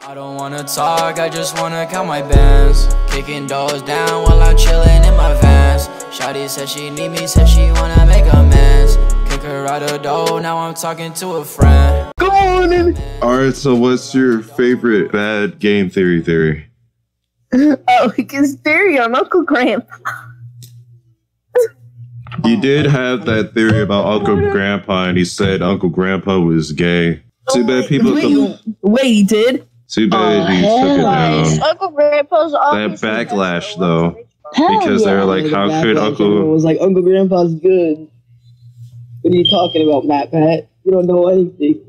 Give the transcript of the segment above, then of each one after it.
I don't wanna talk, I just wanna count my bands. Kicking doors down while I'm chilling in my vans. Shawty said she need me, said she wanna make amends. Kick her out the door, now I'm talking to a friend. Good morning! Alright, so what's your favorite bad game theory? Oh, his theory on Uncle Grandpa. You did have that theory about Uncle Grandpa, and he said Uncle Grandpa was gay. Too bad people... Wait, he did? Too bad he took it down. Uncle Grandpa's That backlash, though. Because they're like, how could Uncle... was like, Uncle Grandpa's good. What are you talking about, Matt Pat? You don't know anything.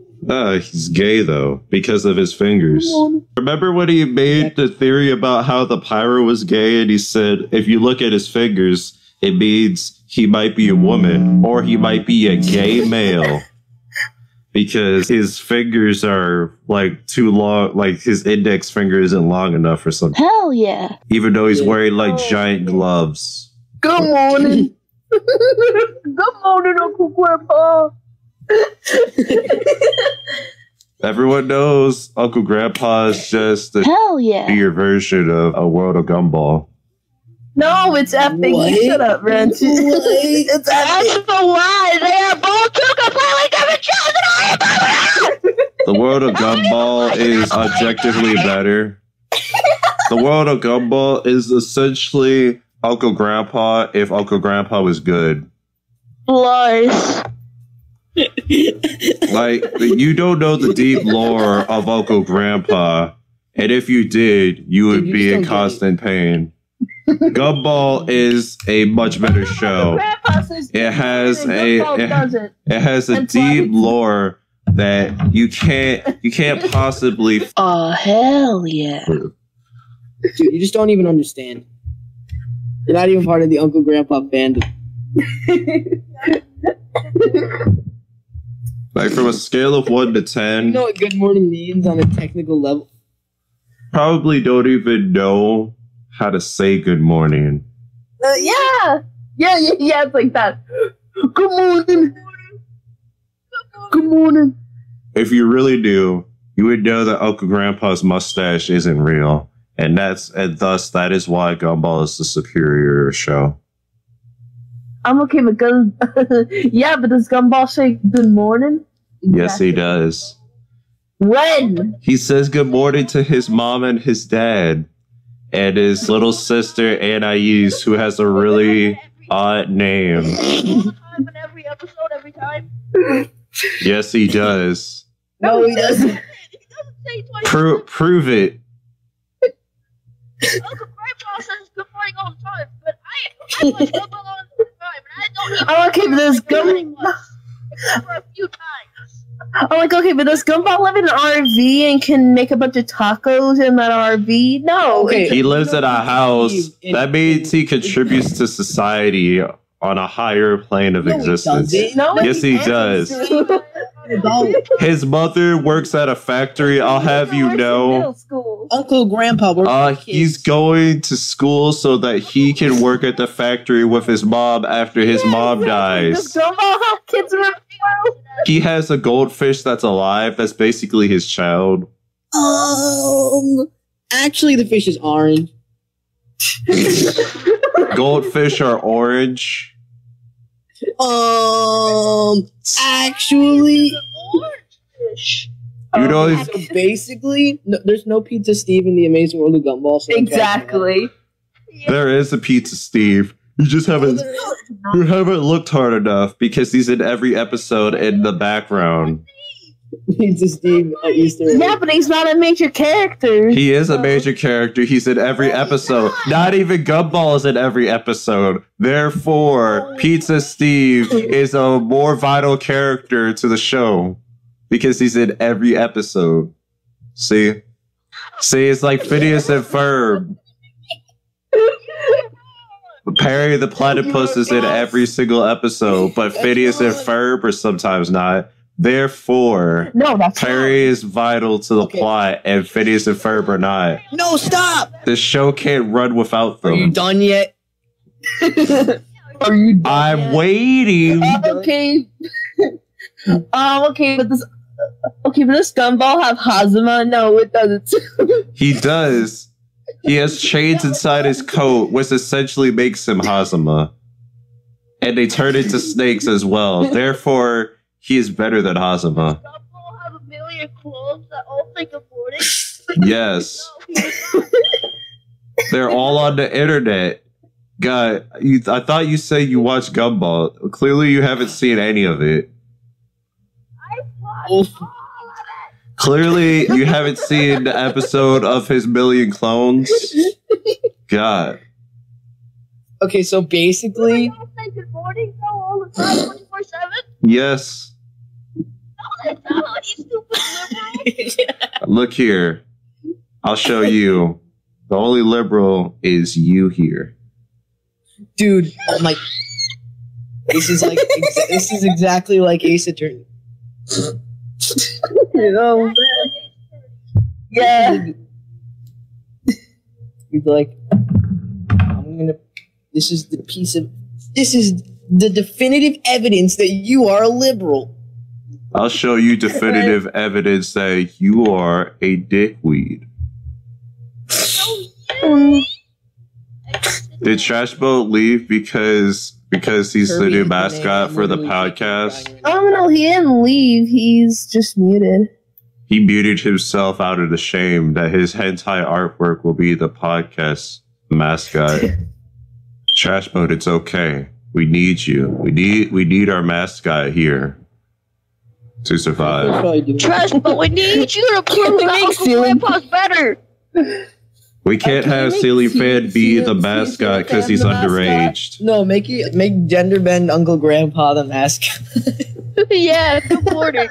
He's gay, though, because of his fingers. Remember when he made the theory about how the pyro was gay, and he said, if you look at his fingers, it means he might be a woman, or he might be a gay male. Because his fingers are, like, too long, like, his index finger isn't long enough or something. Hell yeah. Even though he's wearing, like, giant gloves. Good morning. Good morning, Uncle Grandpa. Everyone knows Uncle Grandpa is just a bigger version of a World of Gumball. No, it's epic. You shut up, Wrench. It's epic. That's a lie. They are both two completely different shows and I am The World of Gumball is objectively better. The World of Gumball is essentially Uncle Grandpa if Uncle Grandpa was good. Lies. Like, you don't know the deep lore of Uncle Grandpa, and if you did, you would be in constant pain. Gumball is a much better show. It has a deep lore that you can't possibly. Oh hell yeah! Dude, you just don't even understand. You're not even part of the Uncle Grandpa fandom. Like, from a scale of 1 to 10, You know what good morning means on a technical level? probably don't even know how to say good morning. Yeah, it's like that. Good morning. Good morning. If you really do, you would know that Uncle Grandpa's mustache isn't real, and thus that is why Gumball is the superior show. I'm okay with gun. Yeah, but does Gumball say good morning? Yes, he does. When? He says good morning to his mom and his dad, and his little sister Anais, who has a really odd name. Every episode, every time. Yes, he does. No, he doesn't. He doesn't say twice. Prove it. Uncle Grandpa says good morning all the time, but I like Gumball all the time, and I don't even. I'm okay with this Gumball. Except for a few times. I'm like, okay, but does Gumball live in an RV and can make a bunch of tacos in that RV? No. Okay. He lives in a house. That means he contributes to society on a higher plane of existence. Yes, he does. His mother works at a factory. I'll have you know. Uncle Grandpa works he's going to school so that he can work at the factory with his mom after his mom dies. Does Gumball have kids around the world? He has a goldfish that's alive. That's basically his child. Actually, the fish is orange. Goldfish are orange. Actually, You know, so basically, there's no Pizza Steve in the Amazing World of Gumball. So Exactly. there is a Pizza Steve. You just haven't looked hard enough because he's in every episode in the background. Pizza Steve at Easter. Yeah, but he's not a major character. He is a major character. He's in every episode. Not even Gumball is in every episode. Therefore, Pizza Steve is a more vital character to the show because he's in every episode. See, it's like Phineas and Ferb. Perry the Platypus is in every single episode, but Phineas and Ferb are sometimes not. Therefore, Perry is vital to the plot, and Phineas and Ferb are not. No, stop! The show can't run without them. Are you done yet? I'm waiting. Okay. Okay, but this Okay, but does Gumball have Hazama? No, it doesn't. He does. He has chains inside his coat, which essentially makes him Hazama. And they turn into snakes as well. Therefore, he is better than Hazama. Gumball have a million clones that all think of morning. Yes. No, he does not. They're all on the internet. God, I thought you said you watched Gumball. Clearly, you haven't seen any of it. I watched all of it. Clearly, you haven't seen the episode of his million clones. God. Okay, so basically, They all say good morning though all the time, 24/7. Yes. No, they don't. You stupid liberal. Look here. I'll show you. The only liberal is you here. dude, oh my, this is like, this is exactly like Ace Attorney. You know? Yeah. He's like, I'm gonna, this is the definitive evidence that you are a liberal. I'll show you definitive evidence that you are a dickweed. Did Trash Boat leave because he's the new mascot for the podcast? Oh no, he didn't leave. He's just muted. He muted himself out of the shame that his hentai artwork will be the podcast mascot. Trash Boat, it's okay. We need you. We need our mascot here to survive. Trash, but we need you to prove that Uncle Grandpa's better. We can't have Silly Fan be the mascot because he's underaged. No, make gender bend Uncle Grandpa the mascot. Yeah, good morning.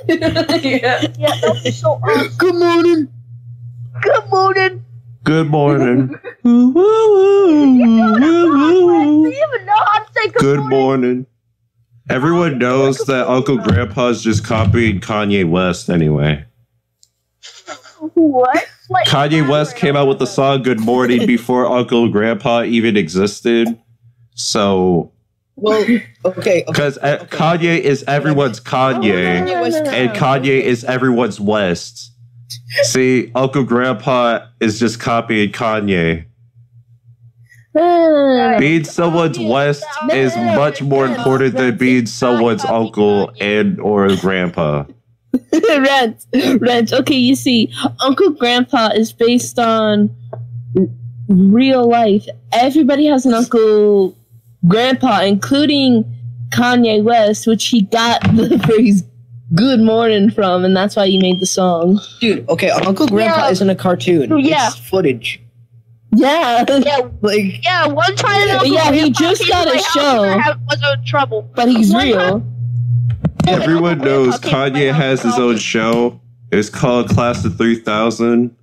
Yeah. Yeah, that'd be so awesome. Good morning. Good morning. Good morning. You even know how to say Good morning. Everyone knows that Uncle Grandpa's just copying Kanye West anyway. What? Like, Kanye West came out with the song Good Morning before Uncle Grandpa even existed. So, Well, okay. because Kanye is everyone's Kanye, and Kanye is everyone's West. See, Uncle Grandpa is just copying Kanye. Being someone's West is much more important than being someone's uncle and or grandpa. Rent. Okay, you see, Uncle Grandpa is based on real life. Everybody has an Uncle Grandpa, including Kanye West, which he got the phrase "Good Morning" from, and that's why he made the song. Dude, okay, Uncle Grandpa isn't a cartoon. Yeah. It's footage. Yeah. Like, yeah, one time Uncle Yeah, he Grandpa just came got to a my house show. and I was in trouble. But he's One real. Everyone knows Uncle Grandpa came to Kanye my has house his own show. It's called Class of 3000.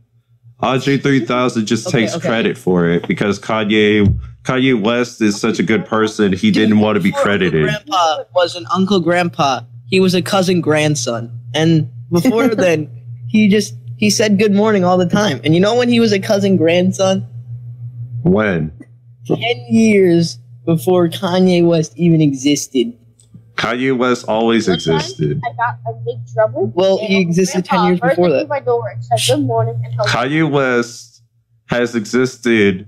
Andre 3000 just takes credit for it because Kanye West is such a good person. He didn't want to be credited. Uncle Grandpa was an Uncle Grandpa. He was a cousin grandson. And before then, he said good morning all the time. And you know when he was a cousin grandson? When? 10 years before Kanye West even existed. Kanye West always existed. I got a big trouble. Well, he existed 10 years before that. My door and said good morning and hello. Kanye West has existed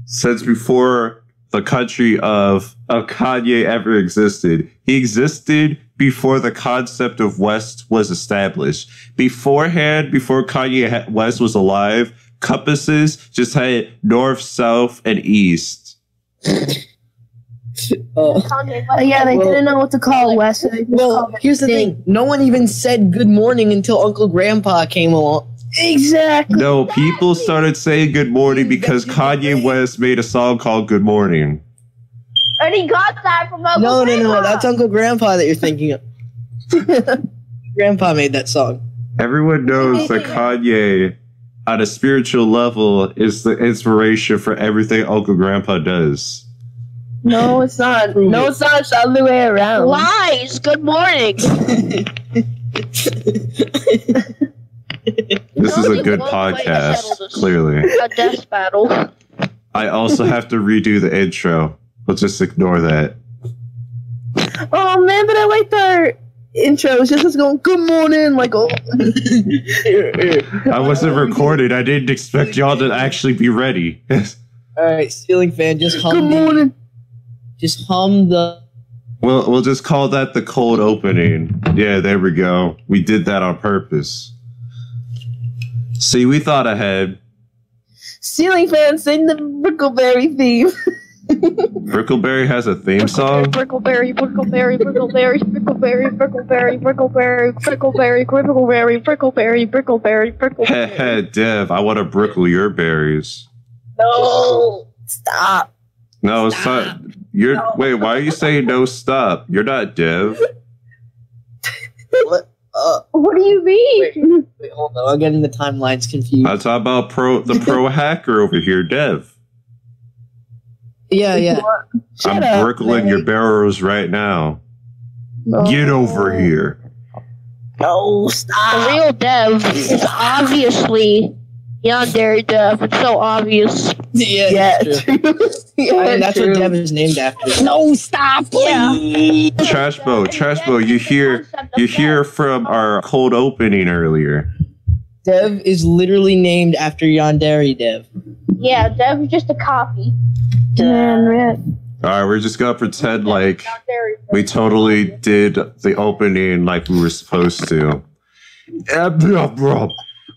since before the country of Kanye ever existed. He existed before the concept of West was established. Beforehand, before Kanye West was alive, compasses just had north, south, and east. Yeah, they didn't know what to call West. So they just called it here's the thing. No one even said good morning until Uncle Grandpa came along. Exactly. No, people started saying good morning because Kanye West made a song called Good Morning. And he got that from Uncle No, Grandpa. that's Uncle Grandpa that you're thinking of. Grandpa made that song. Everyone knows that Kanye, on a spiritual level, is the inspiration for everything Uncle Grandpa does. No, it's not. No, it's not. It's the other way around. Lies. Good morning. This is a good podcast, clearly. A death battle. I also have to redo the intro. We'll just ignore that. Oh man, but I like intro is just us going, good morning, like, oh. I wasn't recorded. I didn't expect y'all to actually be ready. Alright, ceiling fan, just hum. Good morning. Just hum the. We'll just call that the cold opening. Yeah, there we go. We did that on purpose. See, we thought ahead. Ceiling fan, sing the Brickleberry theme. Brickleberry has a theme song? Brickleberry, Brickleberry, Brickleberry, Brickleberry, Brickleberry, Brickleberry, Brickleberry, Brickleberry, Brickleberry, Brickleberry, Brickleberry. Heh, Dev, I want to brickle your berries. No. Stop. No, it's not. Wait, why are you saying no stop? You're not Dev. What? What do you mean? Wait, hold on. I'm getting the timelines confused. I'm talking about the pro hacker over here, Dev. Yeah. I'm brickling your barrels right now. No. Get over here. No, The stop. real Dev is obviously Yandere Dev. It's so obvious. Yeah, Yeah, that's true. true. Yeah, I mean, that's true. what Dev is named after. No, stop. Yeah. Trashbo, you hear from our cold opening earlier. Dev is literally named after Yandere Dev. Yeah, Dev is just a copy. Man. Alright, we're just gonna pretend like Yandere Dev. we totally did the opening like we were supposed to.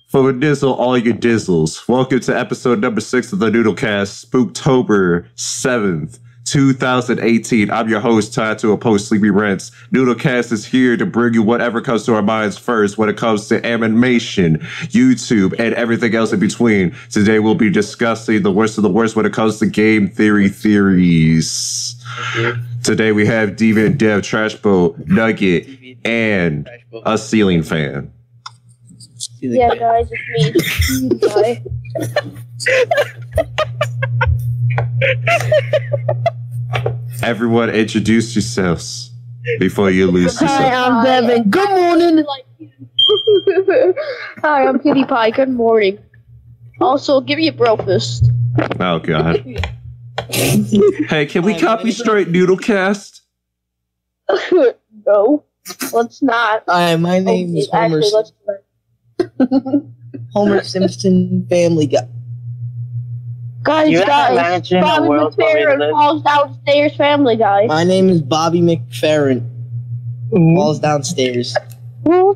For a dizzle, all your dizzles. Welcome to episode number 6 of the NoodleCast, Spooktober 7th, 2018. I'm your host, tied to a post-sleepy rents. NoodleCast is here to bring you whatever comes to our minds first when it comes to animation, YouTube, and everything else in between. Today we'll be discussing the worst of the worst when it comes to game theory theories. Today we have Deviant Dev, Trashbo, Nugget, and a ceiling fan. Yeah, guys, it's me. Bye. Everyone introduce yourselves before you lose Hi, yourself. I'm Devin. Good morning. Hi, I'm PewDiePie. Good morning. Also, give me a bro fist. Oh, God. Hey, can we copy straight NoodleCast? No, let's not. Hi, my name is Homer. Actually, let's Homer Simpson, Family Guy. Guys, Bobby McFerrin falls downstairs. Family Guy. My name is Bobby McFerrin. Falls downstairs. Why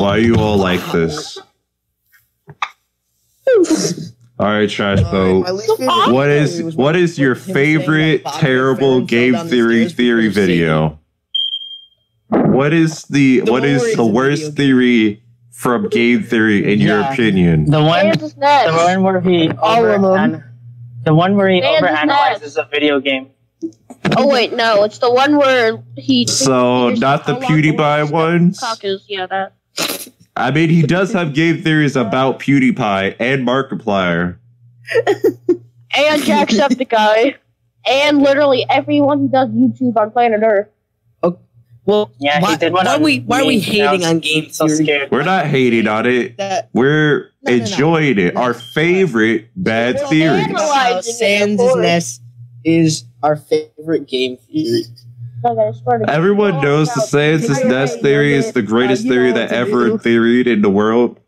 are you all like this? All right, Trashbo. What is your favorite terrible game theory video? What is the worst theory from game theory in your opinion? The one where he overanalyzes a video game. Oh wait, no, it's the one where he. So not the PewDiePie ones. Yeah, that. I mean, he does have game theories about PewDiePie and Markiplier. And Jacksepticeye. And literally everyone who does YouTube on planet Earth. Well, Yeah, he did one why on are we me. hating I on game So theory? scared. We're not hating on it. We're enjoying it. Our favorite bad theories. Sans' Nest is our favorite game theory. Everyone knows the Sans' Nest theory is the greatest theory that ever theoried in the world.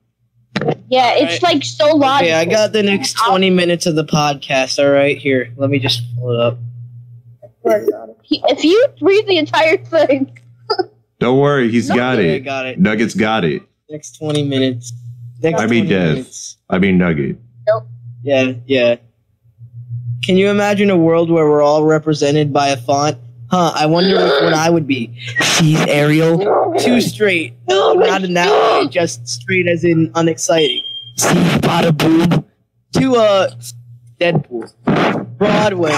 Yeah, it's like so logical. Okay, I got the next 20 minutes of the podcast. All right, here. Let me just pull it up. If you read the entire thing. Don't worry, he's got I it. got it. Nugget's got it. Next 20 minutes. I mean, Dev. I mean, Nugget. Yeah. Can you imagine a world where we're all represented by a font? I wonder which one I would be. C's Arial. Too straight. No, not in that way. Just straight as in unexciting. C Bada Boom. To Deadpool. Broadway.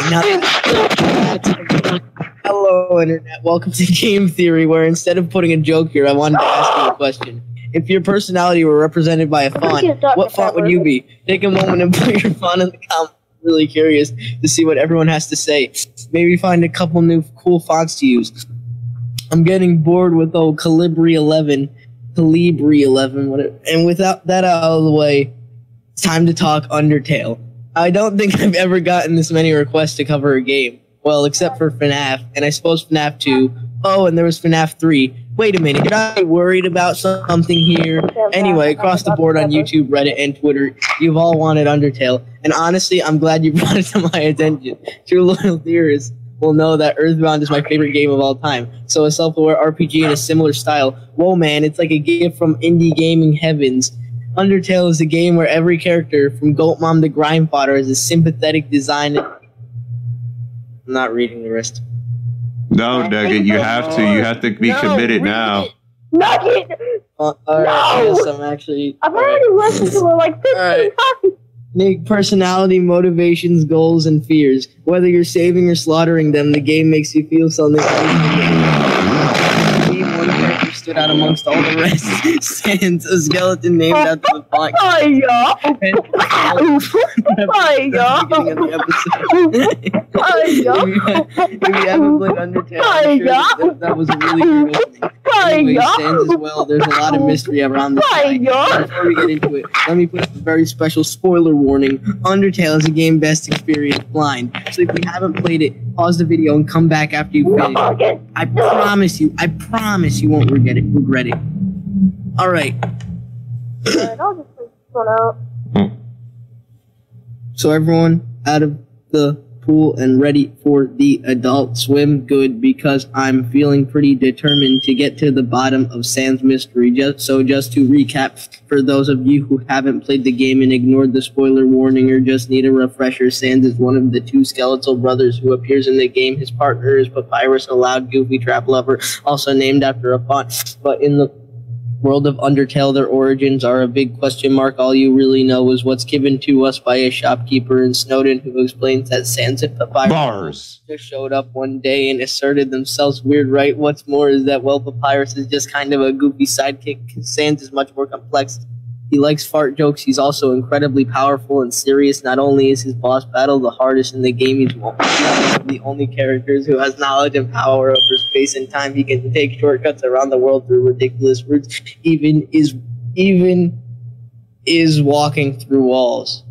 Hello, Internet. Welcome to Game Theory, where instead of putting a joke here, I wanted to ask you a question. If your personality were represented by a font, what font would you be? Take a moment and put your font in the comments. I'm really curious to see what everyone has to say. Maybe find a couple new cool fonts to use. I'm getting bored with Calibri 11, whatever. And without that out of the way, it's time to talk Undertale. I don't think I've ever gotten this many requests to cover a game. Well, except for FNAF, and I suppose FNAF 2, Oh, and there was FNAF 3. Wait a minute, should I be worried about something here? Anyway, across the board on YouTube, Reddit, and Twitter, you've all wanted Undertale. And honestly, I'm glad you brought it to my attention. True loyal theorists will know that Earthbound is my favorite game of all time. So a self-aware RPG in a similar style. Whoa, man, it's like a gift from indie gaming heavens. Undertale is a game where every character, from Goat Mom to Grime Fodder, is a sympathetic design. I'm not reading the rest. No, Nugget, you have to. You have to be committed now. Nugget! Alright, yes, I'm actually... I've already listened to it like 15 times. Nick, personality, motivations, goals, and fears. Whether you're saving or slaughtering them, the game makes you feel something. One character stood out amongst all the rest. Sans, a skeleton named after the font. Hiya! If you haven't played Undertale, that was a really good opening. Anyway, Sans as well, there's a lot of mystery around this guy. Before we get into it, let me put a very special spoiler warning. Undertale is a game best experienced blind. So if you haven't played it, pause the video and come back after you finish. I promise you won't regret it. Alright. I'll just play this one out. So everyone out of the pool and ready for the adult swim? Good, because I'm feeling pretty determined to get to the bottom of Sans mystery. Just to recap, for those of you who haven't played the game and ignored the spoiler warning or just need a refresher, Sans is one of the two skeletal brothers who appears in the game. His partner is Papyrus, a loud, goofy trap lover, also named after a font. But in the world of Undertale, their origins are a big question mark. All you really know is what's given to us by a shopkeeper in Snowdon who explains that Sans and Papyrus just showed up one day and asserted themselves. Weird, right? What's more is that, well, Papyrus is just kind of a goofy sidekick. Sans is much more complex. He likes fart jokes. He's also incredibly powerful and serious. Not only is his boss battle the hardest in the game, he's one of the only characters who has knowledge and power over space and time. He can take shortcuts around the world through ridiculous routes. Even is walking through walls.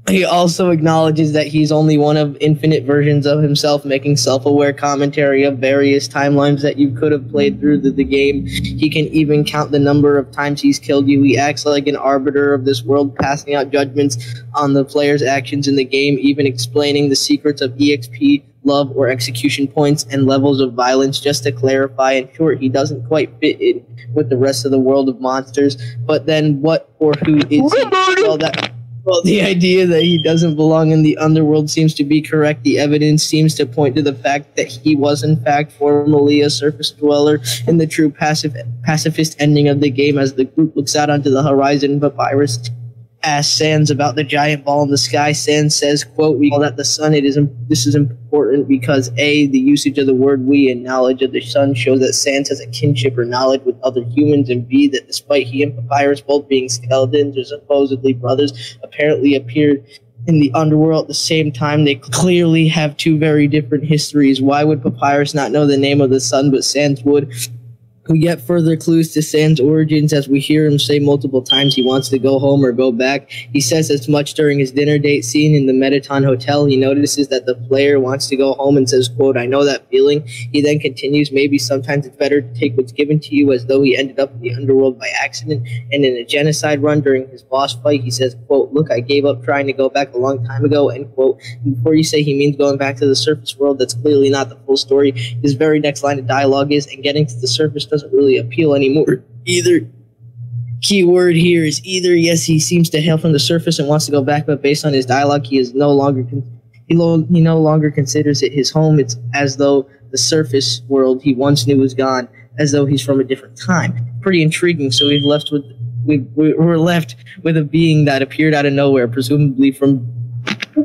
He also acknowledges that he's only one of infinite versions of himself, making self-aware commentary of various timelines that you could have played through the game. He can even count the number of times he's killed you. He acts like an arbiter of this world, passing out judgments on the player's actions in the game, even explaining the secrets of EXP, love, or execution points, and levels of violence. Just to clarify, in short, he doesn't quite fit in with the rest of the world of monsters. But then what or who is he? Well, the idea that he doesn't belong in the underworld seems to be correct. The evidence seems to point to the fact that he was, in fact, formerly a surface dweller. In the true pacifist ending of the game, as the group looks out onto the horizon, Papyrus asks Sans about the giant ball in the sky. Sans says, quote, "We call that the sun. This is important because A, the usage of the word we and knowledge of the sun shows that Sans has a kinship or knowledge with other humans, and B, that despite he and Papyrus both being skeletons or supposedly brothers, apparently appeared in the underworld at the same time. They clearly have two very different histories. Why would Papyrus not know the name of the sun, but Sans would?" We get further clues to Sans' origins as we hear him say multiple times he wants to go home or go back. He says as much during his dinner date scene in the Metaton Hotel. He notices that the player wants to go home and says, quote, "I know that feeling." He then continues, "Maybe sometimes it's better to take what's given to you," as though he ended up in the underworld by accident. And in a genocide run during his boss fight, he says, quote, "Look, I gave up trying to go back a long time ago," end quote. And before you say he means going back to the surface world, that's clearly not the full story. His very next line of dialogue is, "And getting to the surface doesn't really appeal anymore either." Key word here is either. Yes, he seems to hail from the surface and wants to go back, but based on his dialogue, he no longer considers it his home. It's as though the surface world he once knew was gone, as though he's from a different time. Pretty intriguing. So we're left with a being that appeared out of nowhere, presumably from a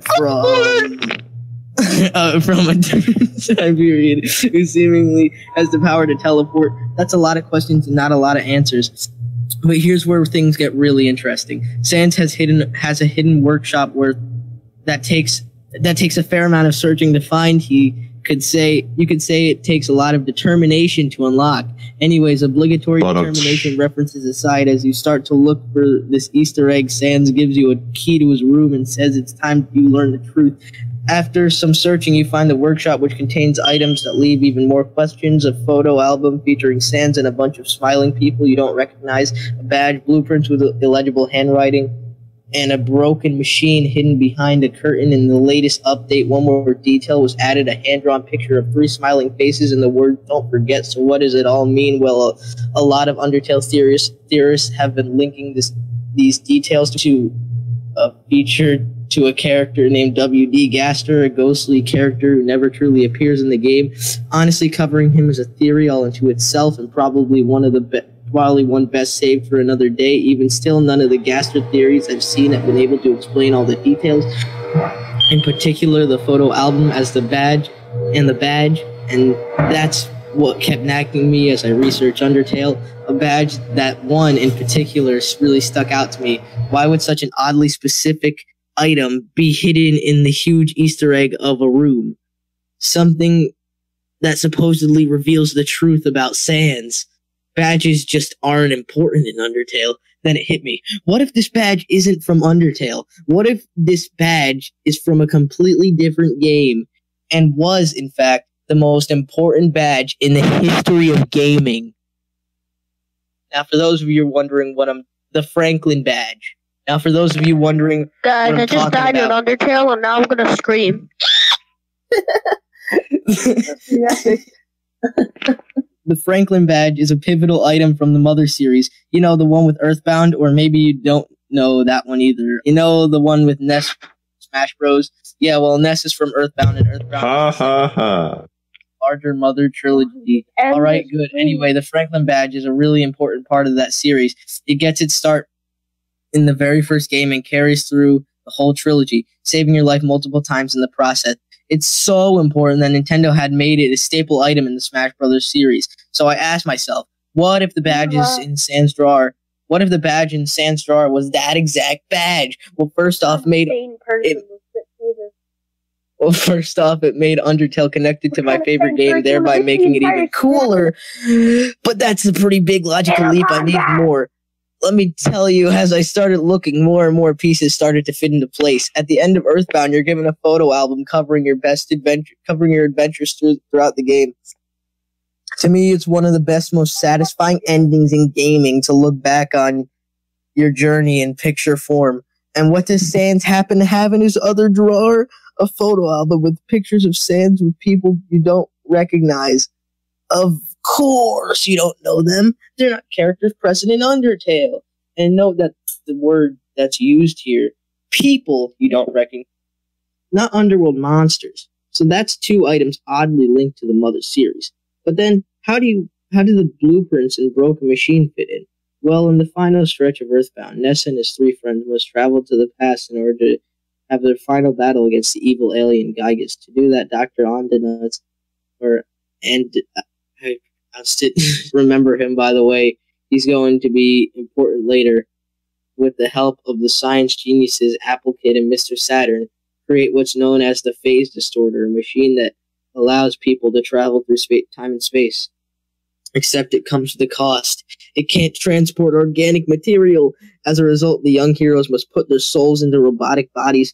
different time period, who seemingly has the power to teleport. That's a lot of questions and not a lot of answers. But here's where things get really interesting. Sans has a hidden workshop where that takes a fair amount of searching to find. You could say it takes a lot of determination to unlock. Anyways, obligatory determination references aside, as you start to look for this Easter egg, Sans gives you a key to his room and says it's time you learn the truth. After some searching, you find the workshop, which contains items that leave even more questions. A photo album featuring Sans and a bunch of smiling people you don't recognize, a badge, blueprints with illegible handwriting, and a broken machine hidden behind a curtain. In the latest update, one more detail was added, a hand-drawn picture of 3 smiling faces and the word "don't forget." So what does it all mean? Well, a lot of Undertale theorists have been linking these details to a feature to a character named W.D. Gaster, a ghostly character who never truly appears in the game. Honestly, covering him is a theory all into itself, and probably one best saved for another day. Even still, none of the Gaster theories I've seen have been able to explain all the details. In particular, the photo album as the badge, and that's what kept nagging me as I researched Undertale. A badge that one in particular really stuck out to me. Why would such an oddly specific item be hidden in the huge Easter egg of a room? Something that supposedly reveals the truth about Sans. Badges just aren't important in Undertale. Then it hit me. What if this badge isn't from Undertale? What if this badge is from a completely different game and was, in fact, the most important badge in the history of gaming? Now, for those of you wondering the Franklin badge. Now, for those of you wondering, Guys, what I'm I just died in talking Undertale, and now I'm gonna scream. The Franklin badge is a pivotal item from the Mother series. You know, the one with Earthbound, or maybe you don't know that one either. You know, the one with Ness Smash Bros? Yeah, well, Ness is from Earthbound, and Earthbound Ha ha ha. larger Mother trilogy. And Alright, good. Anyway, the Franklin badge is a really important part of that series. It gets its start in the very first game and carries through the whole trilogy, saving your life multiple times in the process. It's so important that Nintendo had made it a staple item in the Smash Bros. Series. So I asked myself, what if the badges in Sans drawer? What if the badge in Sans drawer was that exact badge? Well, first off, it made Undertale connected to my favorite game, thereby making it even cooler. But that's a pretty big logical leap. I need more. Let me tell you, as I started looking, more and more pieces started to fit into place. At the end of Earthbound, you're given a photo album covering your adventures throughout the game. To me, it's one of the best, most satisfying endings in gaming to look back on your journey in picture form. And what does Sans happen to have in his other drawer? A photo album with pictures of Sans with people you don't recognize. Of course you don't know them. They're not characters present in Undertale. And note that the word that's used here, people you don't recognize, not underworld monsters. So that's 2 items oddly linked to the Mother series. But then, how do the blueprints and broken machine fit in? Well, in the final stretch of Earthbound, Ness and his 3 friends must travel to the past in order to have their final battle against the evil alien Gygas. To do that, Dr. Ondanuts, I'll still remember him, by the way. He's going to be important later. With the help of the science geniuses Applchu and Mr. Saturn, create what's known as the phase distorter, a machine that allows people to travel through time and space. Except it comes with a cost. It can't transport organic material. As a result, the young heroes must put their souls into robotic bodies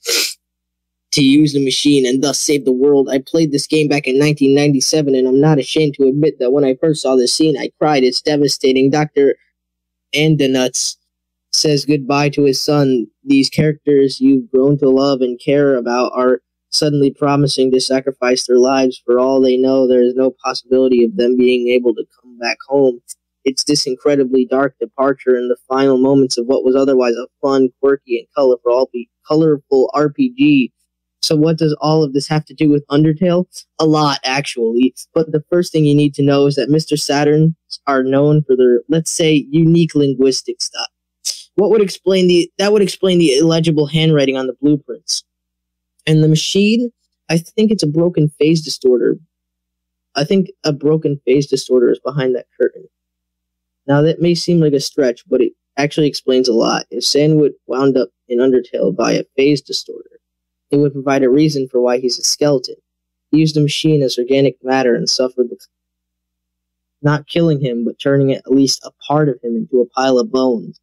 to use the machine and thus save the world. I played this game back in 1997, and I'm not ashamed to admit that when I first saw this scene, I cried. It's devastating. Dr. Andanuts says goodbye to his son. These characters you've grown to love and care about are suddenly promising to sacrifice their lives. For all they know, there is no possibility of them being able to come back home. It's this incredibly dark departure in the final moments of what was otherwise a fun, quirky, and colorful RPG. So what does all of this have to do with Undertale? A lot, actually. But the first thing you need to know is that Mr. Saturns are known for their, let's say, unique linguistic stuff. That would explain the illegible handwriting on the blueprints. And the machine, I think it's a broken phase distorter. I think a broken phase distorter is behind that curtain. Now that may seem like a stretch, but it actually explains a lot. If Sandwood wound up in Undertale by a phase distorter, it would provide a reason for why he's a skeleton. He used the machine as organic matter and suffered not killing him, but turning at least a part of him into a pile of bones.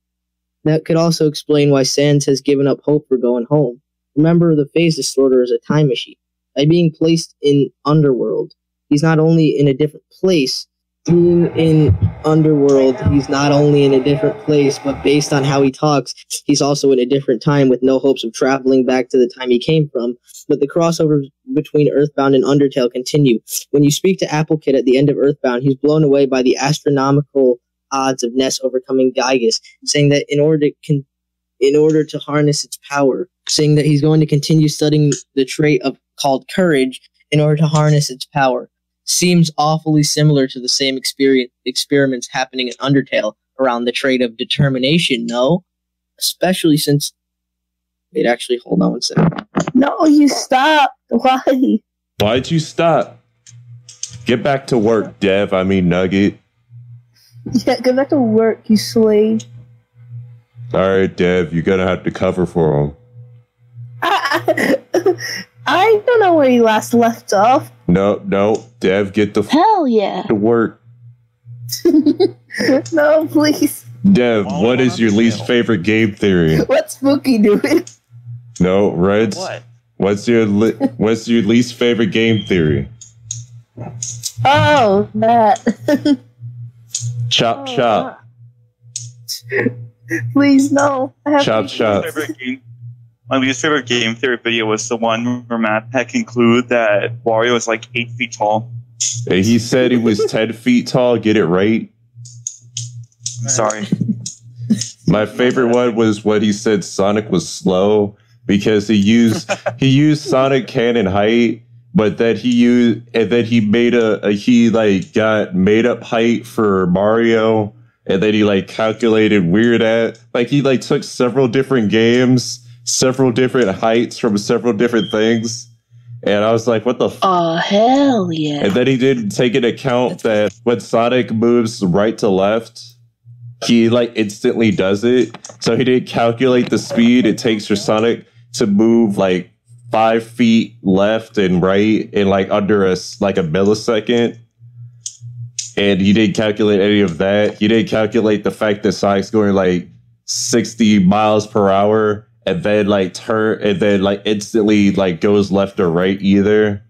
That could also explain why Sans has given up hope for going home. Remember, the phase distorter is a time machine. By being placed in Underworld, he's not only in a different place. Being in Underworld, he's not only in a different place, but based on how he talks, he's also in a different time with no hopes of traveling back to the time he came from. But the crossovers between Earthbound and Undertale continue. When you speak to Applekid at the end of Earthbound, he's blown away by the astronomical odds of Ness overcoming Gygas, saying that in order to harness its power, saying that he's going to continue studying the trait called courage in order to harness its power. Seems awfully similar to the same experiments happening in Undertale around the trait of determination, no? Especially since... Wait, actually, hold on one second. No, you stopped. Why? Why'd you stop? Get back to work, Nugget. Yeah, go back to work, you slave. Alright, Dev, you're gonna have to cover for him. I don't know where you last left off. No, Dev, get the Hell yeah. to work. No, please. Dev, what is your least favorite game theory? What's Spooky doing? No, Reds. What? What's your least favorite game theory? Oh, that. Chop. Please, no. I have Chop. My least favorite game theory video was the one where Matt Peck concluded that Wario is like 8 feet tall. He said he was 10 feet tall. Get it right. I'm sorry. My favorite one was when he said Sonic was slow because he used Sonic cannon height, but that he got made up height for Mario, and then he calculated he took several different games, several different heights from several different things. And I was like, what the Oh, hell yeah. And then he didn't take into account that when Sonic moves right to left, he instantly does it. So he didn't calculate the speed it takes for Sonic to move 5 feet left and right in under a millisecond. And he didn't calculate any of that. He didn't calculate the fact that Sonic's going 60 miles per hour and then instantly goes left or right either.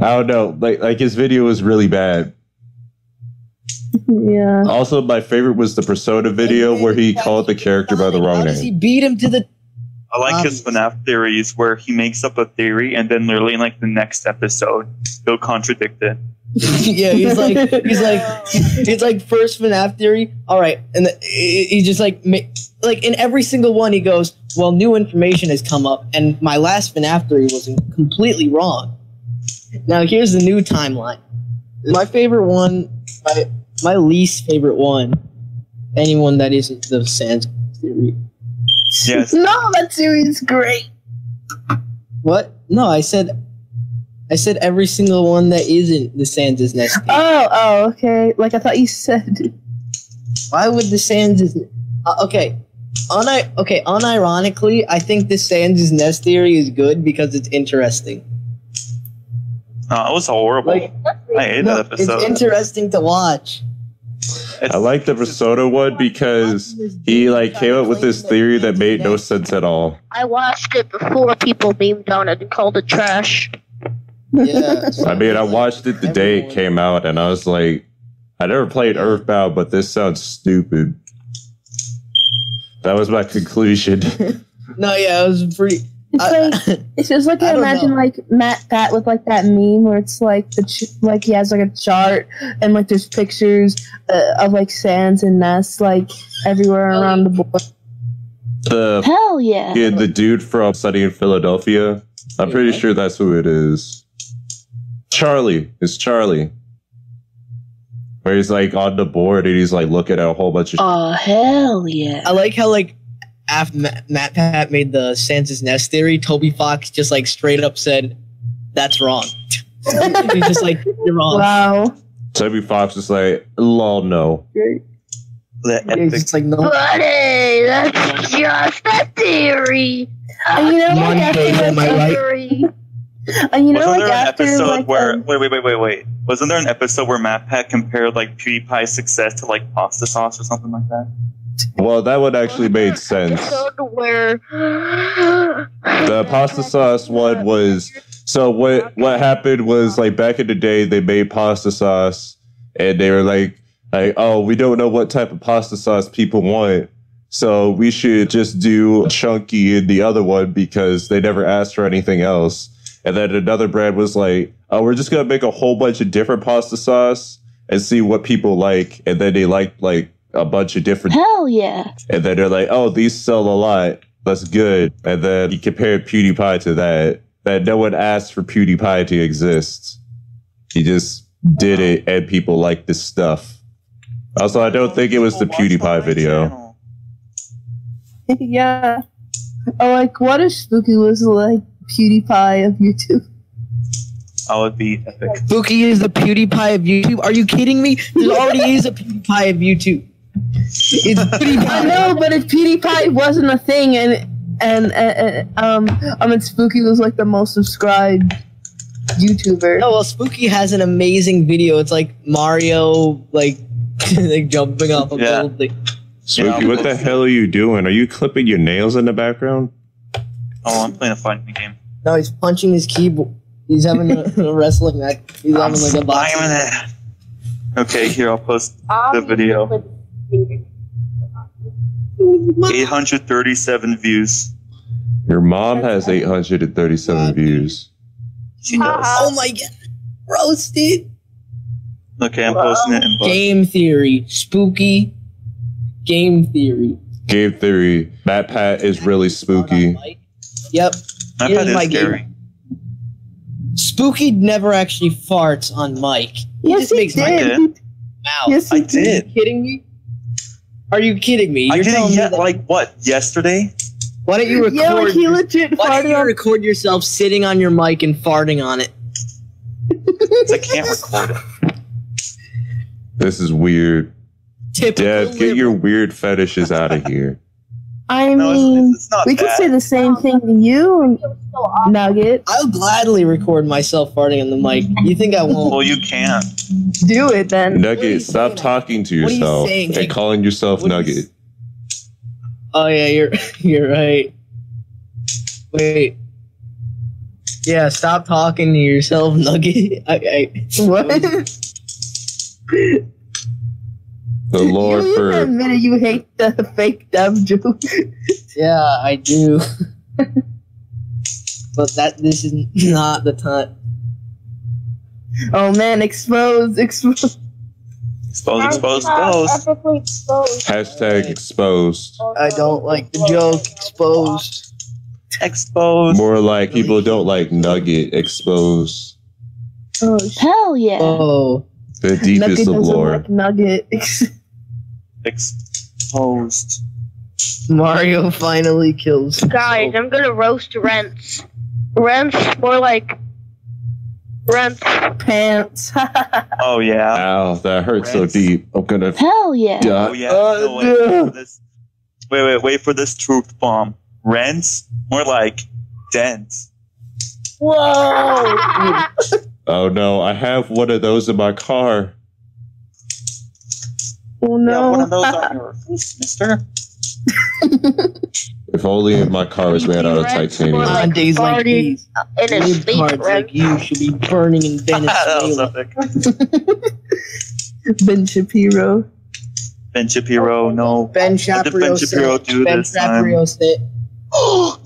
I don't know. His video was really bad. Yeah. Also, my favorite was the Persona video where he called the character by the wrong How does he name. beat him to the... I like his FNAF theories where he makes up a theory and then literally in the next episode he'll contradict it. Yeah, he's like first FNAF theory. All right, and he just in every single one he goes, well, new information has come up, and my last FNAF theory was completely wrong. Now here's the new timeline. My favorite one, my least favorite one, anyone that isn't the Sans theory. Yes. No, that series is great. What? No, I said every single one that isn't the Sans' Nest. Oh, okay. I thought you said. Why would the Sans' okay. Unironically, I think the Sans' Nest theory is good because it's interesting. Oh, it was horrible. I hated that episode. It's interesting to watch. I like the Persona one because he came up with this theory that made no sense at all. I watched it before people memed on it and called it trash. Yeah. I watched it the day it came out, and I was like, I never played Earthbound, but this sounds stupid. That was my conclusion. No, yeah, it was pretty... It's just I imagine Matt Pat with that meme where it's he has a chart and there's pictures of Sans and Ness everywhere around the board. Hell yeah. The dude from Sunny in Philadelphia. I'm pretty sure that's who it is. Charlie. It's Charlie. Where he's on the board and he's looking at a whole bunch of Oh, hell yeah. I like how after Matt Pat made the Sans' Nest theory, Toby Fox just straight up said, that's wrong. He's just you're wrong. Wow. Toby Fox is lol, no. He's just no. Buddy, that's just a theory. And you know, Monday, am I right? Theory. And you know, Wasn't there an after episode where wait? Wasn't there an episode where Matt Pat compared PewDiePie's success to pasta sauce or something like that? Well, that one actually made sense. Where The pasta sauce one was so what happened was like back in the day they made pasta sauce and they were like oh, we don't know what type of pasta sauce people want, so we should just do chunky in the other one because they never asked for anything else. And then another brand was like, oh, we're just gonna make a whole bunch of different pasta sauce and see what people like. And then they liked like a bunch of different. Hell yeah. And then they're like, oh, these sell a lot. That's good. And then he compared PewDiePie to that no one asked for PewDiePie to exist. He just did it and people like this stuff. Also, I don't think it was the PewDiePie video. Yeah. Oh, like, what if Spooky was like PewDiePie of YouTube? I would be epic. Spooky is the PewDiePie of YouTube. Are you kidding me? There already is a PewDiePie of YouTube. It's PewDiePie. I know, but if PewDiePie wasn't a thing and Spooky was like the most subscribed YouTuber. No, well, Spooky has an amazing video. It's like Mario, like, like jumping off a building. Spooky, what the hell are you doing? Are you clipping your nails in the background? Oh, I'm playing a fighting game. No, he's punching his keyboard. He's having a wrestling match. He's having like a boxing match. Okay, here, I'll post the video. 837 views. Your mom has 837 views. She does. Oh my god. Roasted. Okay, I'm posting it in both. Game theory. Spooky. Game theory. Game theory. Matt Pat is really spooky. Yep. Matt Pat is scary. Spooky never actually farts on mic. He Yes, just he makes did. mouth. Yes, I he did. Are you kidding me? Are you kidding me? I You're did telling it me yet, that- like what, yesterday? Why don't you record? Yeah, like he legit Why don't farted you on. record yourself sitting on your mic and farting on it? 'Cause I can't record it. This is weird. Typical Dev, get your weird fetishes out of here. I No, mean, it's not we could bad. say the same thing to you, Nugget. I'll gladly record myself farting on the mic. You think I won't? Well, you can't. Do it then. are you Nugget, stop saying? talking to What are you yourself saying? and Like, calling yourself what are you Nugget. Oh yeah, you're right. Wait. Yeah, stop talking to yourself, Nugget. What? The Lord you for admitted you hate the fake Dev joke. Yeah, I do. But this is not the time. Oh man, exposed. Expose. hashtag exposed. I don't like the joke. Exposed. Exposed. More like people don't like Nugget exposed. Oh shit. Hell yeah. Oh. The deepest Nugget of doesn't lore. like Nugget. Exposed. Mario finally kills. Guys, I'm gonna roast Rents. Rents, more like Rents. Pants. Oh yeah. Ow, that hurts so Reds. deep. I'm gonna Hell yeah. die. Oh yeah. No, wait for this. Wait for this truth bomb. Rents, more like dents. Whoa! Oh no, I have one of those in my car. Oh Yeah, no! one of those on your face, mister. If only my car was made out of titanium. On days like these, In a good sleep, cards like you should be burning in That was Venezuela. epic. Ben Shapiro. Ben Shapiro, no. Ben What did Shapiro Ben Shapiro said. do Ben this time? Shapiro said.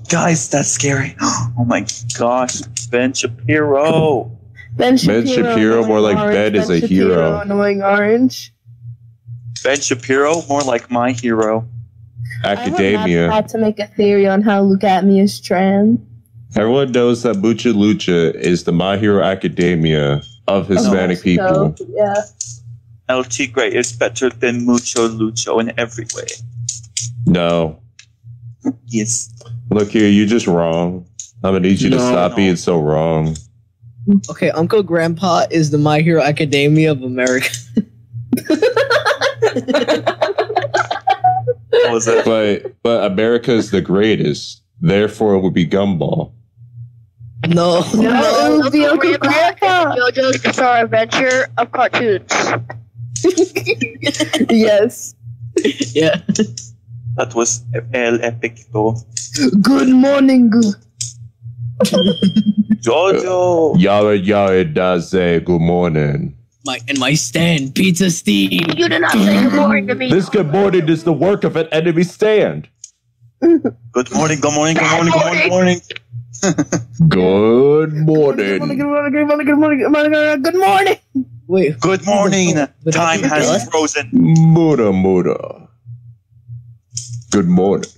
Guys, that's scary. Oh my gosh, Ben Shapiro. Ben Shapiro. Shapiro, more like annoying Ben is a Shapiro, hero. Annoying orange. Ben Shapiro, more like my hero. Academia. I had to make a theory on how Look At Me is trans. Everyone knows that Mucha Lucha is the My Hero Academia of Hispanic people. So, yeah. El Tigre is better than Mucho Lucho in every way. No. Yes. Look here, you're just wrong. I'm gonna need you to stop being so wrong. Okay, Uncle Grandpa is the My Hero Academia of America. What was that? But America's the greatest. Therefore, it would be Gumball. No. No, it would be Uncle Grandpa. JoJo's Bizarre Adventure of Cartoons. Yes. Yeah. That was El Epicto. Good morning. Jojo. Yara does say good morning. My stand, Pizza Steve. You did not say good morning to me. This good morning is the work of an enemy stand. Good morning, good morning, good morning, good morning, good morning. Good morning. Good morning. Wait. Good morning. Time has frozen. Muda. Good morning.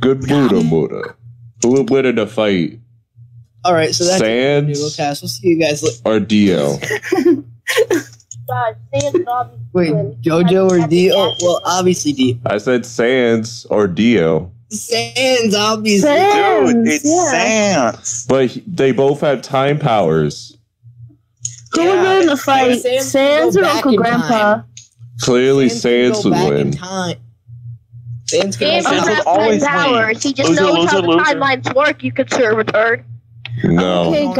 Good Muda. Who will win in the fight? All right, so that's Sans NoodleCast. We'll see you guys later. or Dio? Wait, Jojo or Dio? Well, obviously Dio. I said Sans or Dio. Sans, obviously. Dude, it's Sans. But they both have time powers. Who would win in the fight? Sans or Uncle Grandpa? Clearly Sans Sans would win. Sans can Sans go would back. always win. powers. He just Loser, knows how loser, the loser. timelines work, you conservator. No. Okay,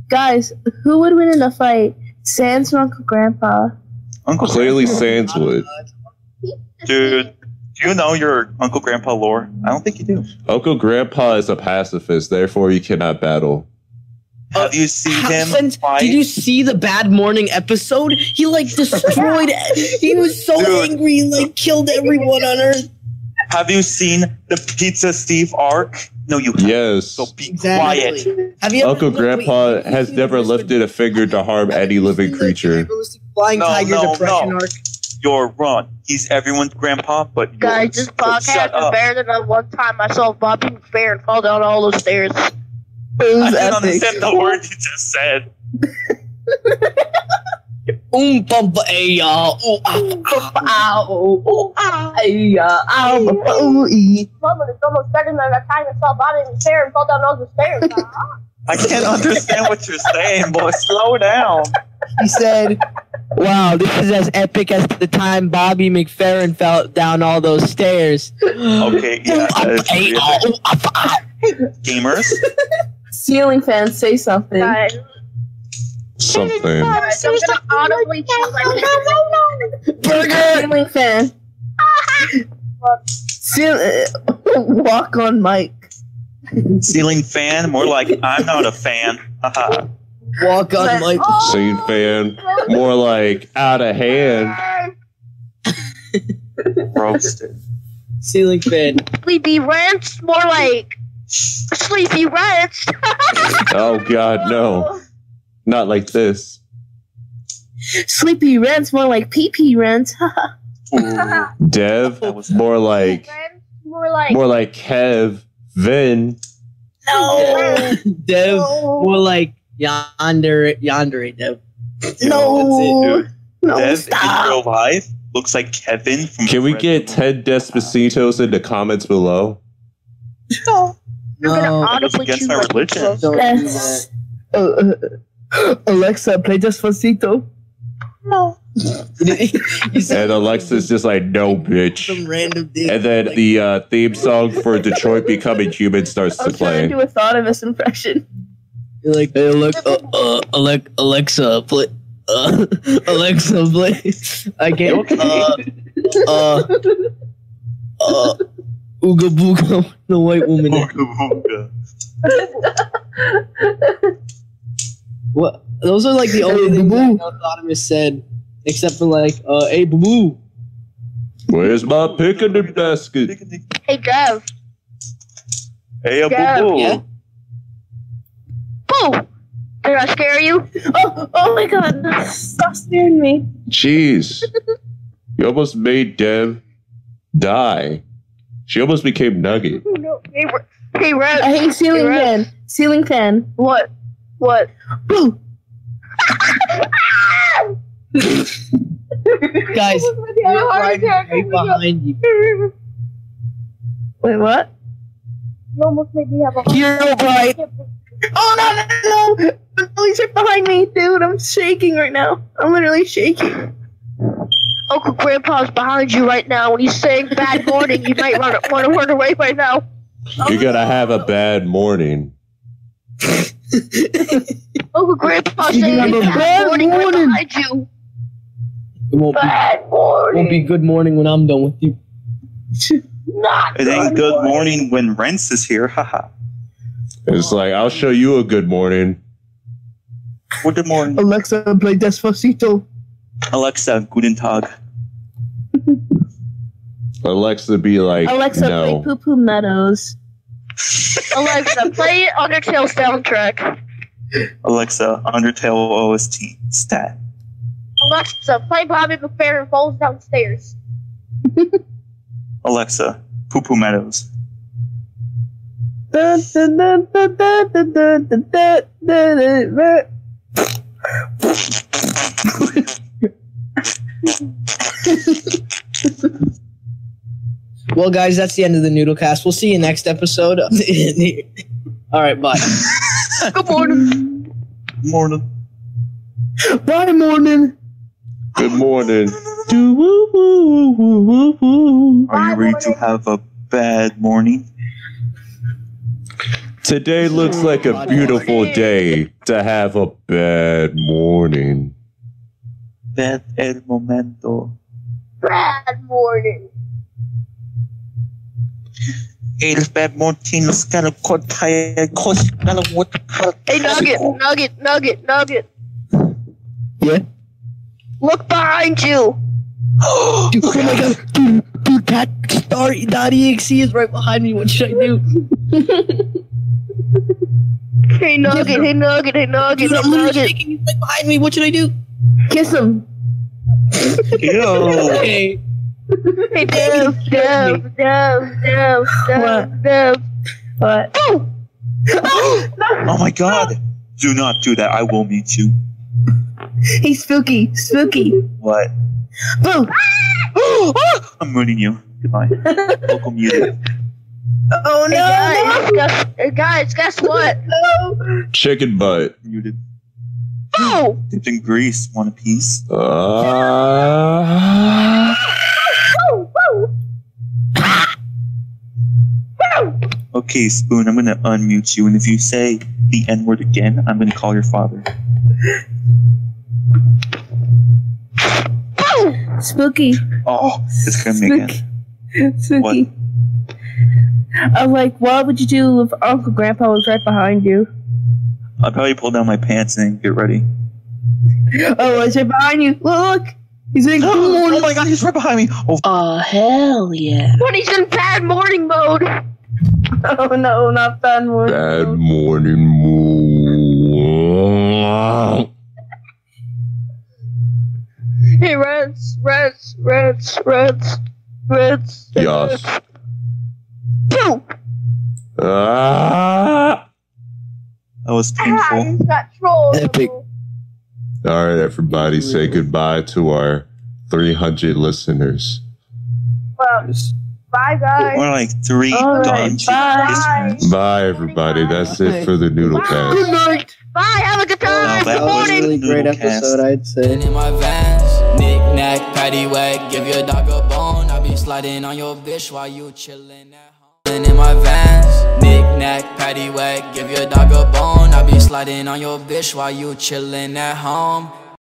guys. Who would win in a fight? Sans or Uncle Grandpa? Uncle Clearly Grandpa. Sans would. Dude, do you know your Uncle Grandpa lore? I don't think you do. Uncle Grandpa is a pacifist, therefore he cannot battle. Have you seen him Sans, fight? did you see the Bad Morning episode? He like destroyed. He was so angry and like killed everyone on Earth. Have you seen the Pizza Steve arc? No, you haven't. Yes. So be quiet. Have you ever, Uncle Grandpa has never lifted a finger to harm any living creature. Flying No, Tiger no, Depression no. arc? You're wrong. He's everyone's grandpa, but Guys, yours. this So podcast shut is up. better than the one time I saw Bobby McFerrin fall down all those stairs. I didn't understand the word you just said. Bumpa y'all. Mama, it's almost better than that time I saw Bobby McFerrin fall down all the stairs. I can't understand what you're saying, boy. Slow down. He said, "Wow, this is as epic as the time Bobby McFerrin fell down all those stairs." Okay, yeah. Gamers. Ceiling fan, say something. Guys, Something. I'm gonna audibly choose my Ceiling fan. Walk on mic. Ceiling fan, more like I'm not a fan. Haha. Walk on Mike. Scene fan. More like out of hand. Roasted. Ceiling fan. Sleepy Ranch, more like Sleepy Ranch. Oh god, no. Not like this. Sleepy rents, more like pee-pee rents. Dev, more like More like Kev, Vin. No. Dev, more like yonder, Dev. No. No, Dev in stop. real life looks like Kevin from Can we get Preformed. 10 Despotitos in the comments below? You're gonna No, That goes audibly against choose my my religion. don't do Yes. that. Alexa, play Despacito. You said And Alexa's just like, no, bitch. some random dude. And then the theme song for Detroit Becoming Human starts I to was trying play. to do a Thoughtamus impression. You're like, hey, Alexa, play. Alexa, play. I can't. Ooga booga, the white woman. What? Those are like the only things I know Thoughtamus said, except for like, hey, boo boo. Where's my picnic basket? Hey, Dev. Hey, a Yeah. boo boo. Yeah? Boo! Did I scare you? Oh my god. Stop scaring me. Jeez. You almost made Dev die. She almost became Nugget. Hey, Red. I hate ceiling Hey, Red. fan. Ceiling fan. What? What? Boo. Guys, you're right behind you. Wait, what? You almost made me have a Hero Bright. Oh no! No, he's right behind me, dude. I'm shaking right now. I'm literally shaking. Uncle Grandpa's behind you right now. When he's saying bad morning, you might want to run away right now. You're gonna have a bad morning. Uncle Grandpa's You're saying gonna have a bad bad morning right morning. behind you. It won't be good morning when I'm done with you. It ain't good morning when Rents is here. Haha. It's like, I'll show you a good morning. Good morning. Alexa, play Despacito. Alexa, guten Tag. Alexa be like, Alexa, no. play Poo Poo Meadows. Alexa, play Undertale soundtrack. Alexa, Undertale OST stat. Alexa, play Bobby McFerrin falls downstairs. Alexa, Poo Poo Meadows. Well, guys, that's the end of the NoodleCast. We'll see you next episode. All right, bye. Good morning. Morning. Bye, morning. Good morning. Are you ready to have a bad morning? Today looks like a beautiful day to have a bad morning. Bad el momento. Bad morning. El bad morning. Hey, Nugget. Yeah? Look behind you. Dude, oh my god. Dude, that star.exe is right behind me. What should I do? Hey, Nugget. Dude, I'm literally shaking. He's right behind me. What should I do? Kiss him. Ew. Hey. Hey, Dev. What? Oh my god. Do not do that. I will meet you. Hey, Spooky. What? Boo! I'm mooning you. Goodbye. Local muted. Oh no! Hey, guys, guess what? Chicken butt. Muted. Oh! Dipped in grease. Want a piece? Okay, Spoon, I'm gonna unmute you, and if you say the N-word again, I'm gonna call your father. Spooky. Oh, it's gonna make it. Spooky. I'm like, what would you do if Uncle Grandpa was right behind you? I'll probably pull down my pants and get ready. Oh, he's right behind you. Look! He's in good morning. Oh my god, he's right behind me. Oh, hell yeah. When he's in bad morning mode. Oh no, not bad morning. Bad morning moon. Hey, Reds. Yes. Boom! Ah. That was Ah, painful. he's got trolls. Epic. All right, everybody, say goodbye to our 300 listeners. Well, bye, guys. We're like 3 All right, dungeons. bye. Bye, everybody. That's it for the NoodleCast. Good night. Bye, have a good time. that Good was That was a morning. really great NoodleCast. episode, I'd say. In my vans, knick-knack, paddywhack, give your dog a bone. I be sliding on your bitch while you chillin' at home. In my vans, knick-knack, paddywhack, give your dog a bone. I be sliding on your bitch while you chillin' at home.